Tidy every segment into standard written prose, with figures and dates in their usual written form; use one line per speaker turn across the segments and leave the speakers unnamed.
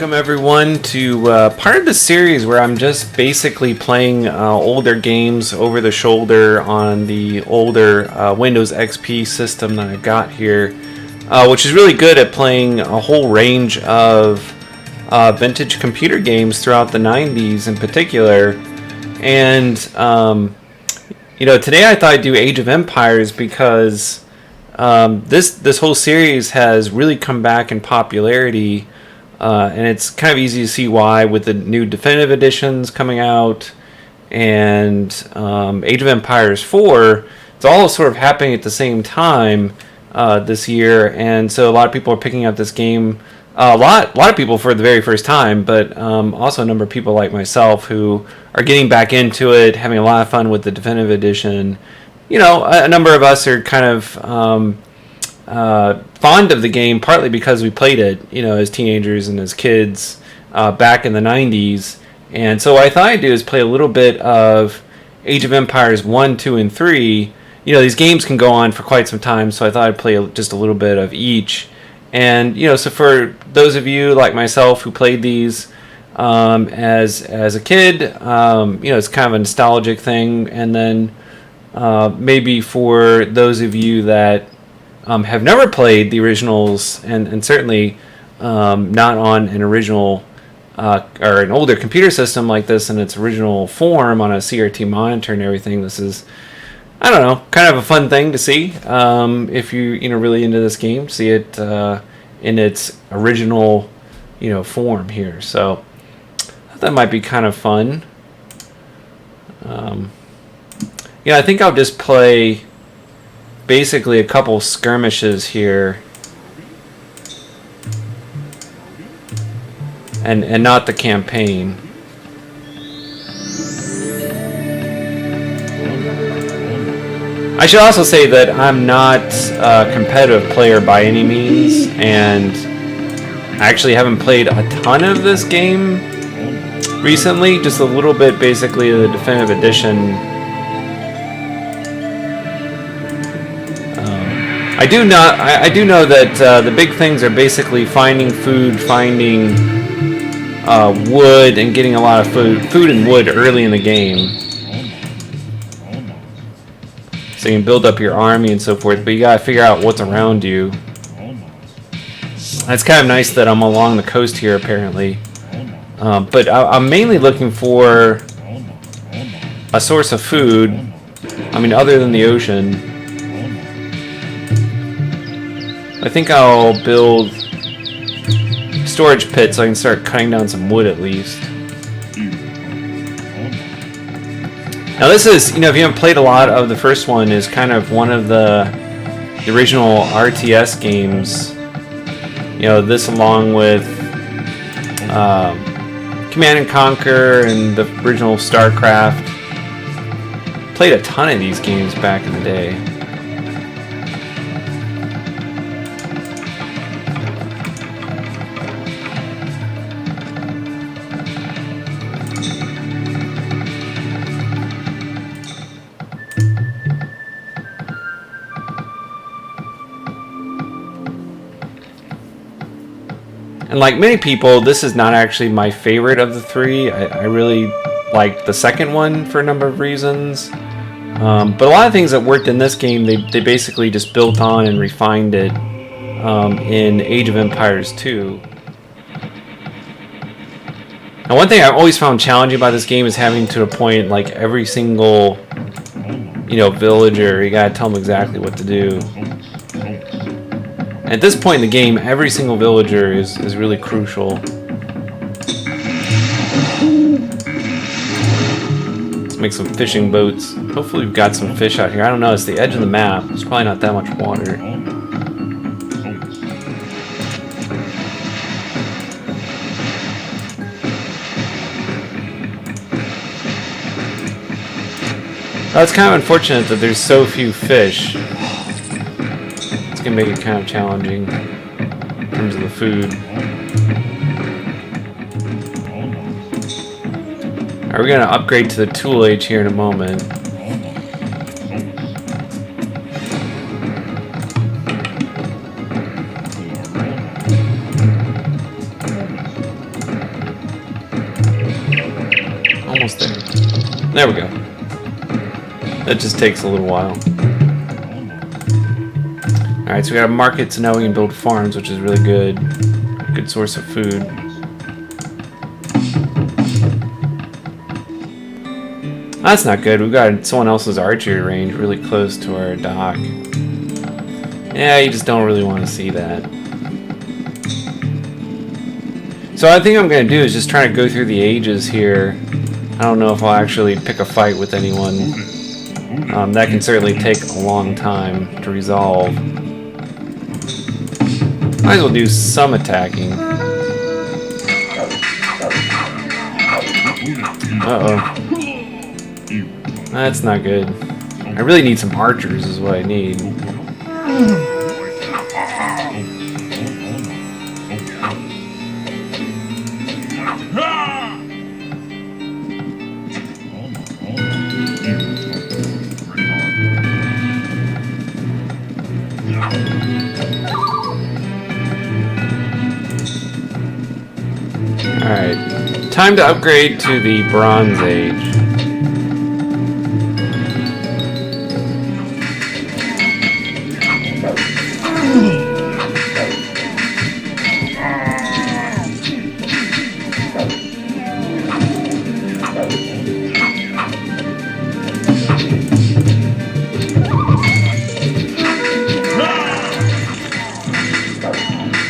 Welcome everyone to part of the series where I'm just basically playing older games over the shoulder on the older Windows XP system that I got here, which is really good at playing a whole range of vintage computer games throughout the 90s in particular. And today I thought I'd do Age of Empires because this whole series has really come back in popularity. And it's kind of easy to see why with the new definitive editions coming out and Age of Empires 4. It's all sort of happening at the same time this year, and so a lot of people are picking up this game. A lot of people for the very first time, but also a number of people like myself who are getting back into it, having a lot of fun with the definitive edition. A number of us are kind of fond of the game partly because we played it, as teenagers and as kids back in the 90s. And so what I thought I'd do is play a little bit of Age of Empires 1, 2, and 3. These games can go on for quite some time, so I thought I'd play just a little bit of each. And, so for those of you like myself who played these as a kid, it's kind of a nostalgic thing. And then maybe for those of you that have never played the originals and certainly not on an original or an older computer system like this in its original form on a CRT monitor and everything, this is, I don't know, kind of a fun thing to see if you're really into this game, see it in its original form here. So that might be kind of fun. I think I'll just play basically a couple skirmishes here and not the campaign. I should also say that I'm not a competitive player by any means, and I actually haven't played a ton of this game recently, just a little bit basically of the definitive edition. I do know that the big things are basically finding food, finding wood, and getting a lot of food and wood early in the game. So you can build up your army and so forth, but you gotta figure out what's around you. It's kind of nice that I'm along the coast here, apparently. But I'm mainly looking for a source of food. Other than the ocean. I think I'll build storage pits so I can start cutting down some wood at least. Now this is, if you haven't played a lot of the first one, is kind of one of the original RTS games. This along with Command & Conquer and the original StarCraft. Played a ton of these games back in the day. And like many people, this is not actually my favorite of the three. I really liked the second one for a number of reasons. But a lot of things that worked in this game, they basically just built on and refined it in Age of Empires 2. Now one thing I've always found challenging about this game is having to a point like every single villager, you gotta tell them exactly what to do. At this point in the game, every single villager is really crucial. Let's make some fishing boats. Hopefully we've got some fish out here. I don't know, it's the edge of the map. There's probably not that much water. Now, it's kind of unfortunate that there's so few fish. It's going to make it kind of challenging in terms of the food. Alright, we're going to upgrade to the tool age here in a moment. There we go. That just takes a little while. Alright, so we got a market, so now we can build farms, which is really good. Good source of food. That's not good. We've got someone else's archery range really close to our dock. Yeah, you just don't really want to see that. So I think I'm going to do is just try to go through the ages here. I don't know if I'll actually pick a fight with anyone. That can certainly take a long time to resolve. Might as well do some attacking. Uh-oh. That's not good. I really need some archers is what I need. Alright, time to upgrade to the Bronze Age.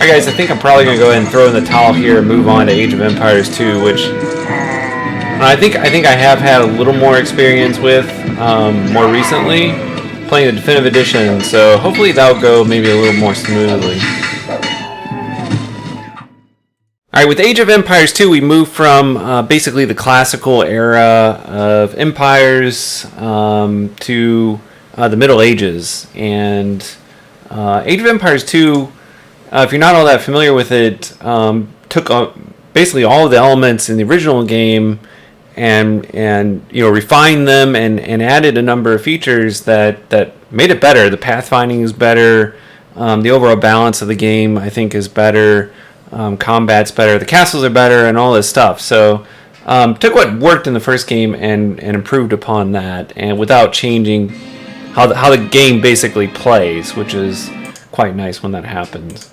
Alright guys, I think I'm probably going to go ahead and throw in the towel here and move on to Age of Empires 2, which I think I have had a little more experience with more recently, playing the Definitive Edition, so hopefully that'll go maybe a little more smoothly. Alright, with Age of Empires 2, we move from basically the classical era of empires to the Middle Ages, and Age of Empires 2, if you're not all that familiar with it, took basically all of the elements in the original game and refined them and added a number of features that made it better. The pathfinding is better. The overall balance of the game, I think, is better. Combat's better. The castles are better, and all this stuff. So took what worked in the first game and improved upon that, and without changing how the game basically plays, which is quite nice when that happens.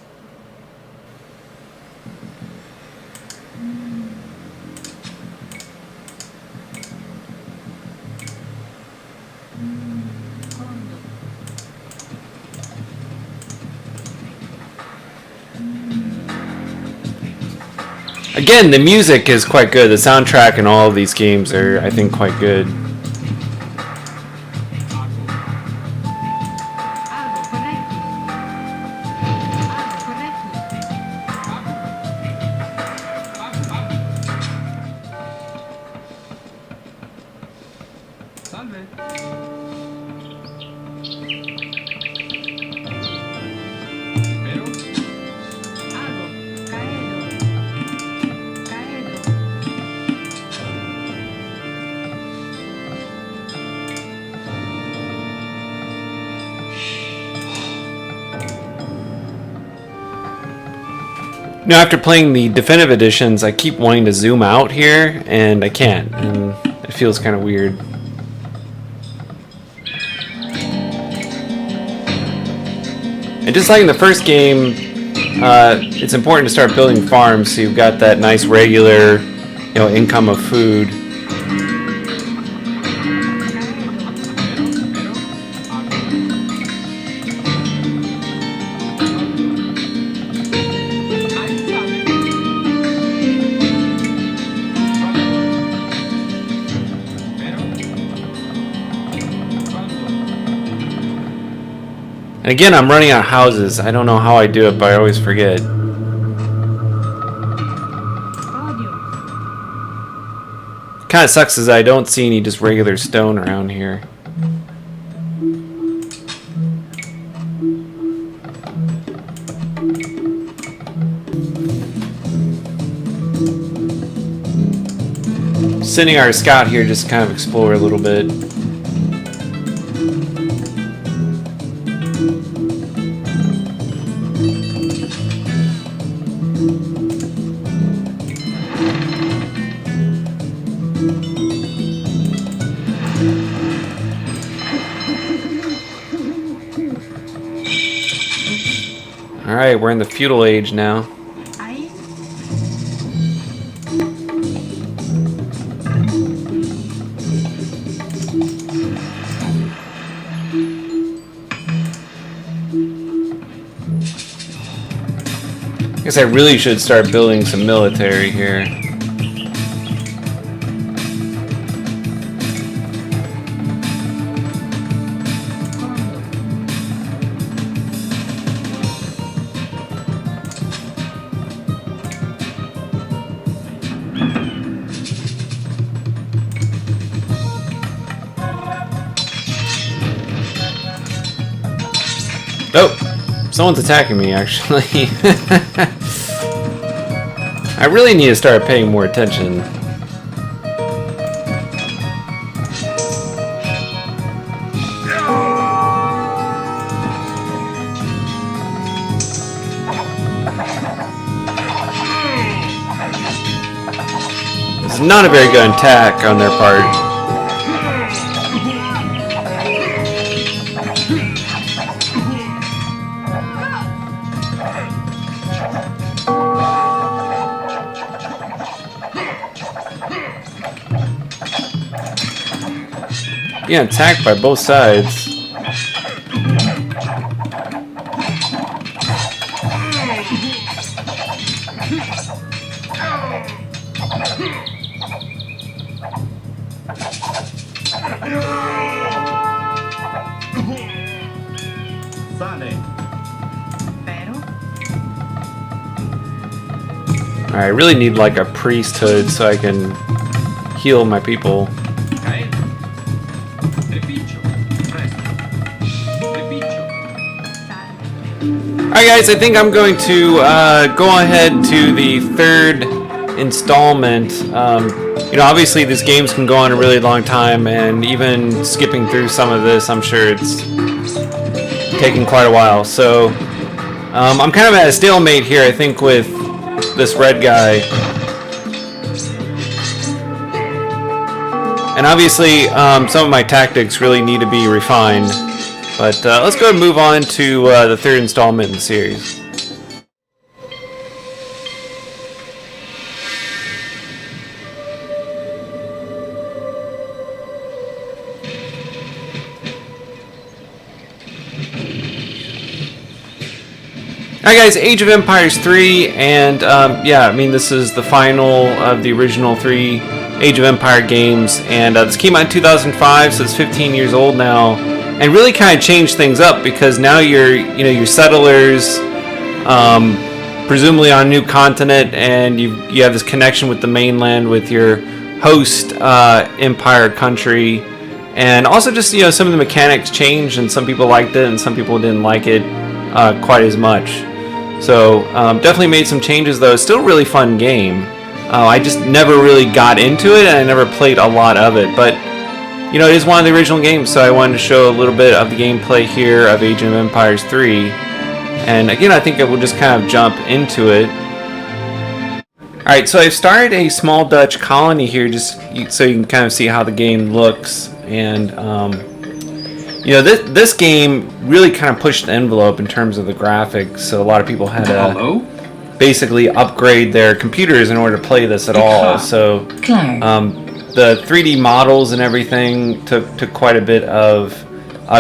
Again, the music is quite good. The soundtrack in all of these games are, I think, quite good. Now, after playing the Definitive Editions, I keep wanting to zoom out here, and I can't, and it feels kind of weird. And just like in the first game, it's important to start building farms so you've got that nice regular, income of food. And again, I'm running out of houses. I don't know how I do it, but I always forget. Kind of sucks is I don't see any just regular stone around here. Sending our scout here just kind of explore a little bit. Alright, we're in the feudal age now.
Ahí.
I guess I really should start building some military here. Oh, someone's attacking me actually. I really need to start paying more attention. This is not a very good attack on their part. Being attacked by both sides. I really need like a priesthood so I can heal my people. Alright guys, I think I'm going to go ahead to the third installment. You know, obviously this game's can go on a really long time, and even skipping through some of this, I'm sure it's taking quite a while. So, I'm kind of at a stalemate here, I think, with this red guy. And obviously, some of my tactics really need to be refined. But let's go and move on to the third installment in the series. Alright guys, Age of Empires 3, and yeah, I mean this is the final of the original 3 Age of Empire games, and this came out in 2005, so it's 15 years old now. And really kind of changed things up because now you're settlers, presumably on a new continent, and you have this connection with the mainland with your host empire country, and also just some of the mechanics changed, and some people liked it and some people didn't like it quite as much. So definitely made some changes though. It's still a really fun game. I just never really got into it, and I never played a lot of it, but. You know, it is one of the original games, so I wanted to show a little bit of the gameplay here of Age of Empires 3. And again, I think I will just kind of jump into it. Alright, so I've started a small Dutch colony here, just so you can kind of see how the game looks. And, you know, this game really kind of pushed the envelope in terms of the graphics, so a lot of people had to basically upgrade their computers in order to play this at all. So, the 3D models and everything took quite a bit of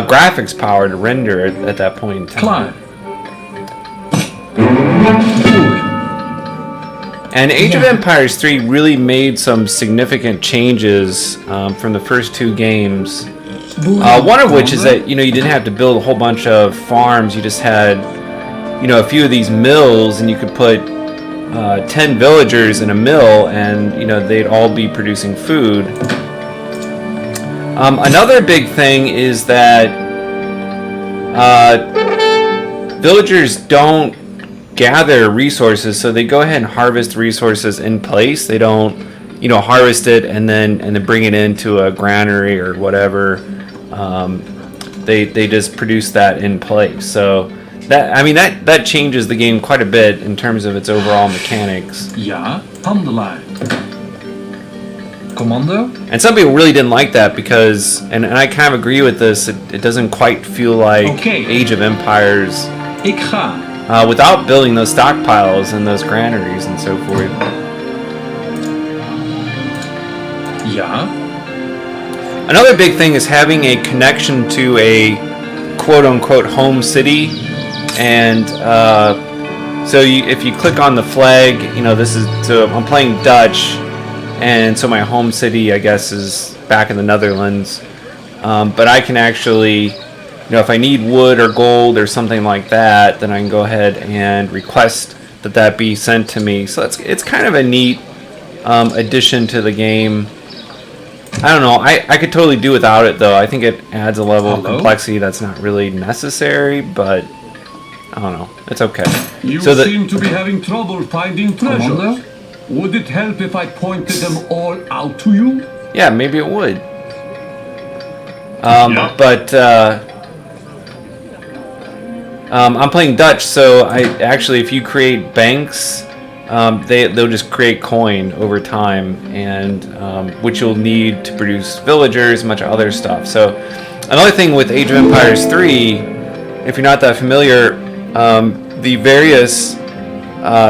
graphics power to render at that point in time. And Age of Empires 3 really made some significant changes from the first 2 games. One of which is that you didn't have to build a whole bunch of farms. You just had a few of these mills, and you could put 10 villagers in a mill, and they'd all be producing food. Another big thing is that villagers don't gather resources, so they go ahead and harvest resources in place. They don't harvest it and then bring it into a granary or whatever. They just produce that in place. So that changes the game quite a bit in terms of its overall mechanics.
Ja, handelaar. Commando?
And some people really didn't like that because, and I kind of agree with this, it doesn't quite feel like Age of Empires.
Ik ga.
without building those stockpiles and those granaries and so forth.
Ja.
Another big thing is having a connection to a quote-unquote home city, and so if you click on the flag, so I'm playing Dutch, and so my home city, I guess, is back in the Netherlands, but I can actually, if I need wood or gold or something like that, then I can go ahead and request that be sent to me. So it's kind of a neat addition to the game. I don't know. I could totally do without it, though. I think it adds a level of complexity that's not really necessary, but I don't know. It's okay.
You seem to be having trouble finding treasures. Would it help if I pointed them all out to you?
Yeah, maybe it would. But I'm playing Dutch, so if you create banks, they'll just create coin over time, and which you'll need to produce villagers and much other stuff. So another thing with Age of Empires 3, if you're not that familiar, the various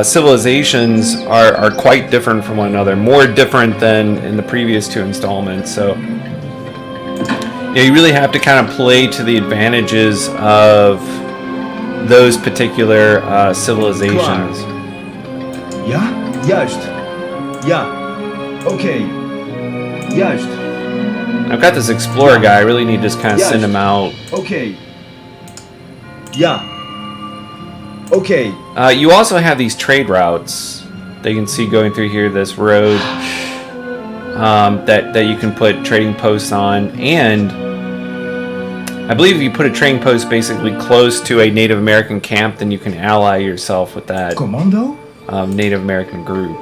civilizations are quite different from one another, more different than in the previous two installments. So you really have to kind of play to the advantages of those particular civilizations.
Ja, juist. Ja. Okay. Juist.
I've got this explorer guy. I really need to just kind of send him out.
Okay. Ja. Okay.
You also have these trade routes that you can see going through here. This road that you can put trading posts on, and I believe if you put a trading post basically close to a Native American camp, then you can ally yourself with that
Commando?
Native American group.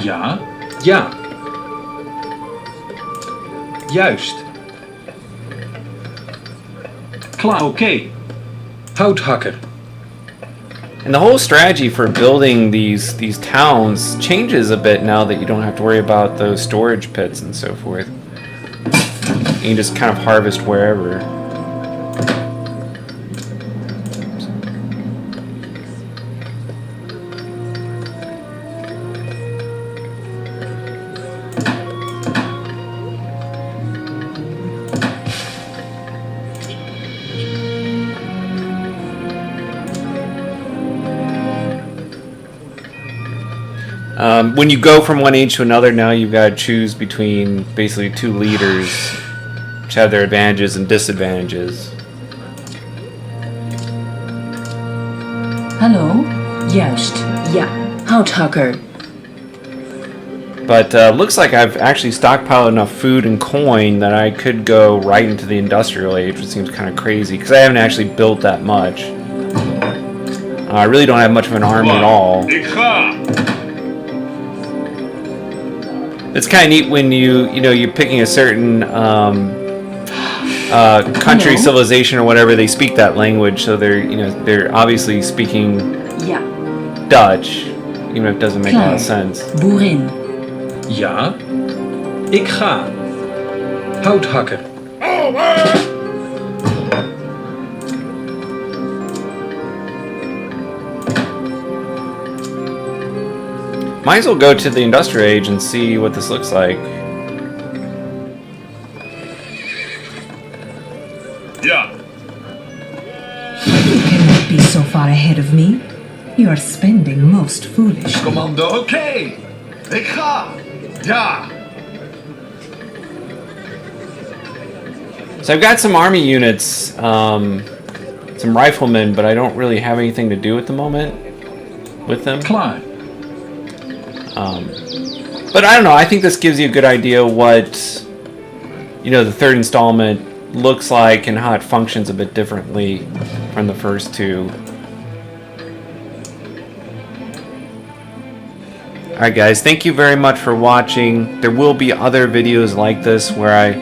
Ja. Ja. Juist. Klaar. Okay. Houthakker.
And the whole strategy for building these towns changes a bit now that you don't have to worry about those storage pits and so forth. You can just kind of harvest wherever. When you go from one age to another, now you've got to choose between basically two leaders, which have their advantages and disadvantages.
Hallo? Juist, ja. Houthakker.
But looks like I've actually stockpiled enough food and coin that I could go right into the industrial age, which seems kind of crazy, because I haven't actually built that much. I really don't have much of an army at all. It's kind of neat when you're picking a certain country, civilization, or whatever. They speak that language, so they're obviously speaking Dutch, even if it doesn't make a lot of sense.
Boerin.
Ja. Ik ga. Houthakker.
Might as well go to the industrial age and see what this looks like.
Yeah.
You cannot be so far ahead of me. You are spending most foolish.
Commando, oké. Ik ga. Ja.
So I've got some army units, some riflemen, but I don't really have anything to do at the moment with them.
Klaar.
But I don't know, I think this gives you a good idea what, the third installment looks like and how it functions a bit differently from the first two. Alright guys, thank you very much for watching. There will be other videos like this where I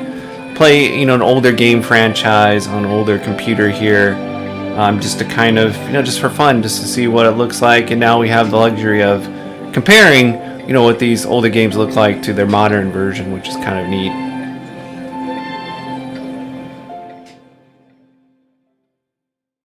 play, an older game franchise on an older computer here, just to kind of, just for fun, just to see what it looks like. And now we have the luxury of comparing, what these older games look like to their modern version, which is kind of neat.